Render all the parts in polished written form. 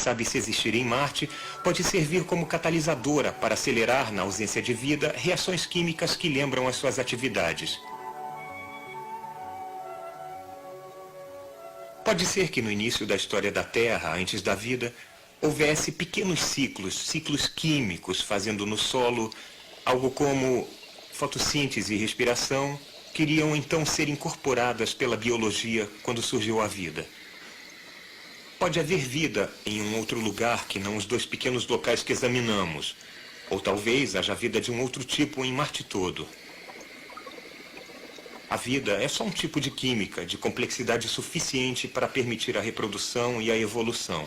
sabe se existir em Marte, pode servir como catalisadora para acelerar, na ausência de vida, reações químicas que lembram as suas atividades. Pode ser que no início da história da Terra, antes da vida, houvesse pequenos ciclos químicos fazendo no solo algo como fotossíntese e respiração, que iriam então ser incorporadas pela biologia quando surgiu a vida. Pode haver vida em um outro lugar que não os dois pequenos locais que examinamos, ou talvez haja vida de um outro tipo em Marte todo. A vida é só um tipo de química de complexidade suficiente para permitir a reprodução e a evolução.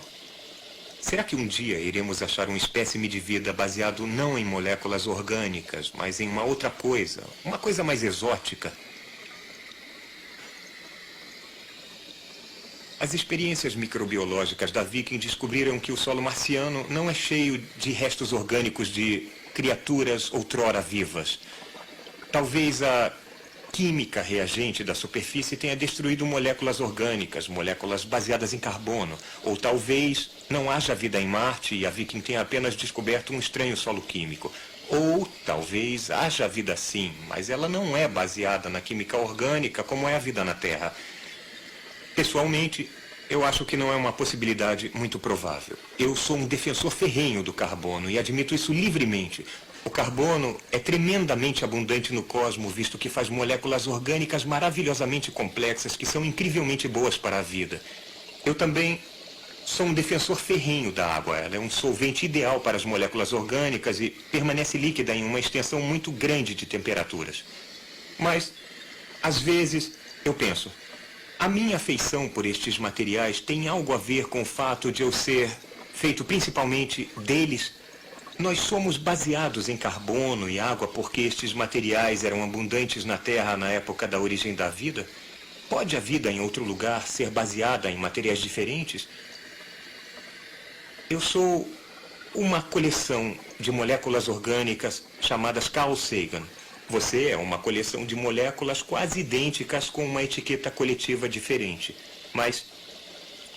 Será que um dia iremos achar um espécime de vida baseado não em moléculas orgânicas, mas em uma outra coisa, uma coisa mais exótica? As experiências microbiológicas da Viking descobriram que o solo marciano não é cheio de restos orgânicos de criaturas outrora vivas. Talvez a química reagente da superfície tenha destruído moléculas orgânicas, moléculas baseadas em carbono. Ou talvez não haja vida em Marte e a Viking tenha apenas descoberto um estranho solo químico. Ou talvez haja vida sim, mas ela não é baseada na química orgânica como é a vida na Terra. Pessoalmente, eu acho que não é uma possibilidade muito provável. Eu sou um defensor ferrenho do carbono e admito isso livremente. O carbono é tremendamente abundante no cosmos, visto que faz moléculas orgânicas maravilhosamente complexas que são incrivelmente boas para a vida. Eu também sou um defensor ferrenho da água. Ela é um solvente ideal para as moléculas orgânicas e permanece líquida em uma extensão muito grande de temperaturas. Mas, às vezes, eu penso, a minha afeição por estes materiais tem algo a ver com o fato de eu ser feito principalmente deles. Nós somos baseados em carbono e água porque estes materiais eram abundantes na Terra na época da origem da vida? Pode a vida em outro lugar ser baseada em materiais diferentes? Eu sou uma coleção de moléculas orgânicas chamadas Carl Sagan. Você é uma coleção de moléculas quase idênticas com uma etiqueta coletiva diferente. Mas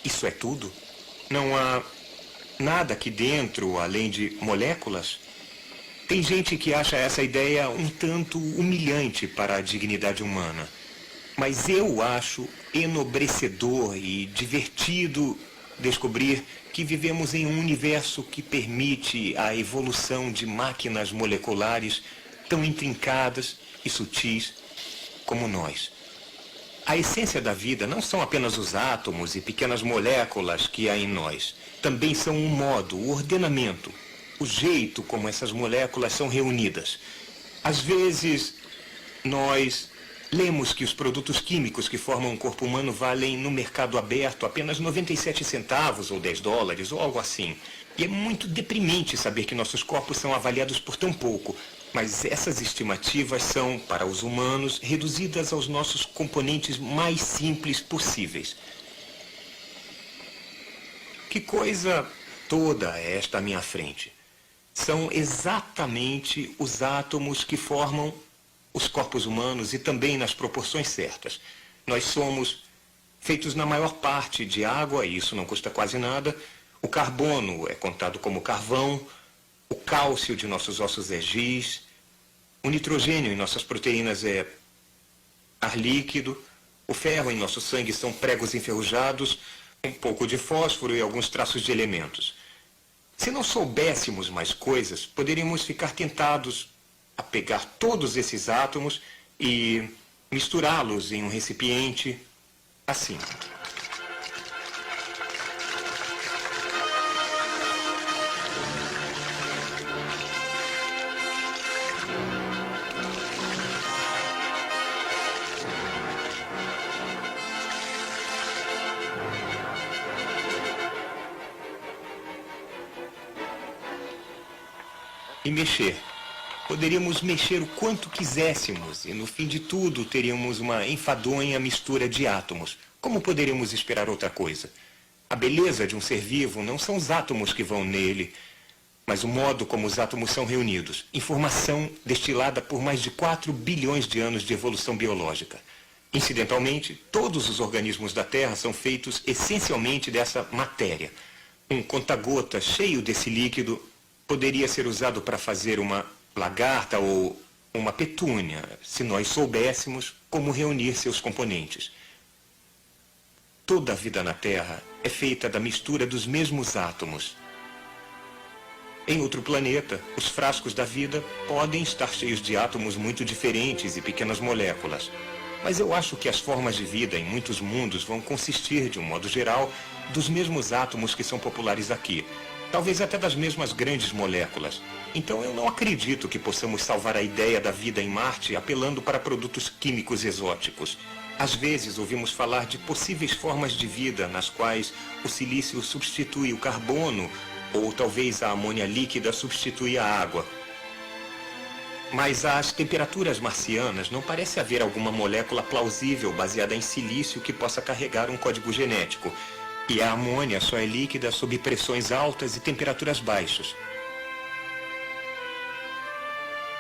isso é tudo? Não há nada aqui dentro, além de moléculas? Tem gente que acha essa ideia um tanto humilhante para a dignidade humana. Mas eu acho enobrecedor e divertido descobrir que vivemos em um universo que permite a evolução de máquinas moleculares tão intrincadas e sutis como nós. A essência da vida não são apenas os átomos e pequenas moléculas que há em nós. Também são o modo, o ordenamento, o jeito como essas moléculas são reunidas. Às vezes, nós lemos que os produtos químicos que formam o corpo humano valem no mercado aberto apenas 97 centavos ou $10 ou algo assim. E é muito deprimente saber que nossos corpos são avaliados por tão pouco. Mas essas estimativas são, para os humanos, reduzidas aos nossos componentes mais simples possíveis. Que coisa toda é esta à minha frente? São exatamente os átomos que formam os corpos humanos e também nas proporções certas. Nós somos feitos na maior parte de água, e isso não custa quase nada. O carbono é contado como carvão. O cálcio de nossos ossos é giz, o nitrogênio em nossas proteínas é ar líquido, o ferro em nosso sangue são pregos enferrujados, um pouco de fósforo e alguns traços de elementos. Se não soubéssemos mais coisas, poderíamos ficar tentados a pegar todos esses átomos e misturá-los em um recipiente assim. E mexer. Poderíamos mexer o quanto quiséssemos e no fim de tudo teríamos uma enfadonha mistura de átomos. Como poderíamos esperar outra coisa? A beleza de um ser vivo não são os átomos que vão nele, mas o modo como os átomos são reunidos. Informação destilada por mais de 4 bilhões de anos de evolução biológica. Incidentalmente, todos os organismos da Terra são feitos essencialmente dessa matéria. Um conta-gotas cheio desse líquido poderia ser usado para fazer uma lagarta ou uma petúnia, se nós soubéssemos como reunir seus componentes. Toda a vida na Terra é feita da mistura dos mesmos átomos. Em outro planeta, os frascos da vida podem estar cheios de átomos muito diferentes e pequenas moléculas. Mas eu acho que as formas de vida em muitos mundos vão consistir, de um modo geral, dos mesmos átomos que são populares aqui. Talvez até das mesmas grandes moléculas. Então eu não acredito que possamos salvar a ideia da vida em Marte apelando para produtos químicos exóticos. Às vezes ouvimos falar de possíveis formas de vida nas quais o silício substitui o carbono ou talvez a amônia líquida substitui a água. Mas às temperaturas marcianas não parece haver alguma molécula plausível baseada em silício que possa carregar um código genético. E a amônia só é líquida sob pressões altas e temperaturas baixas.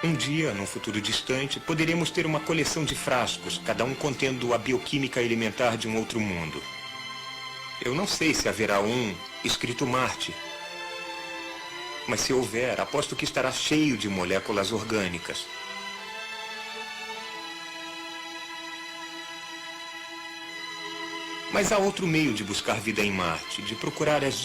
Um dia, num futuro distante, poderemos ter uma coleção de frascos, cada um contendo a bioquímica elementar de um outro mundo. Eu não sei se haverá um escrito Marte. Mas se houver, aposto que estará cheio de moléculas orgânicas. Mas há outro meio de buscar vida em Marte, de procurar as